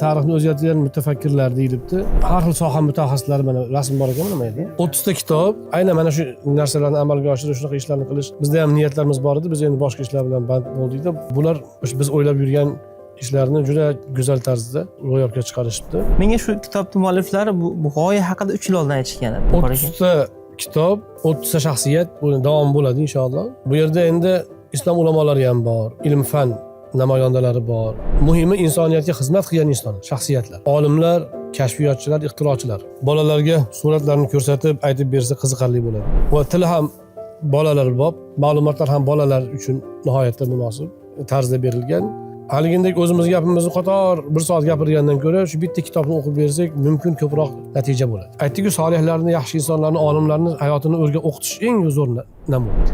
Tarixni o'zgartirgan mutafakkirlar deyilibdi. Har xil soha mutaxassislari mana rasm bor ekan nima edi? 30 ta kitob, aynan mana shu narsalarni amalga oshirish, shunaqa ishlarni qilish. Bizda ham niyatlarimiz bor edi. Biz endi boshqa ishlar bilan band bo'ldikda, bular biz o'ylab yurgan ishlarni juda go'zal tarzda ro'yobga chiqarishibdi. Menga shu kitobning mualliflari bu g'oya haqida 3 yil oldin aytishgan edi. 30 ta kitob, 30 ta shaxsiyat buni davom bo'ladi inshaalloh. Bu yerda endi islom ulamolari ham bor, ilm-fan namoyandalari bor. Muhimi insoniyatga xizmat qilgan inson, shaxsiyatlar. Olimlar, kashfiyotchilar, ixtirochilar. Bolalarga suratlarni ko'rsatib, aytib bersa qiziqarli bo'ladi. Va tili ham bolalar bor, ma'lumotlar ham bolalar uchun nihoyatda munosib tarzda berilgan. Haligindek o'zimiz gapimizni qator 1 soat gapirgandan ko'ra shu bitta kitobni o'qib bersak, mumkin ko'proq natija bo'ladi. Aytdik-ku, solihlarni, yaxshi insonlarni, olimlarni hayotini o'rga o'qitish eng zo'r namuna.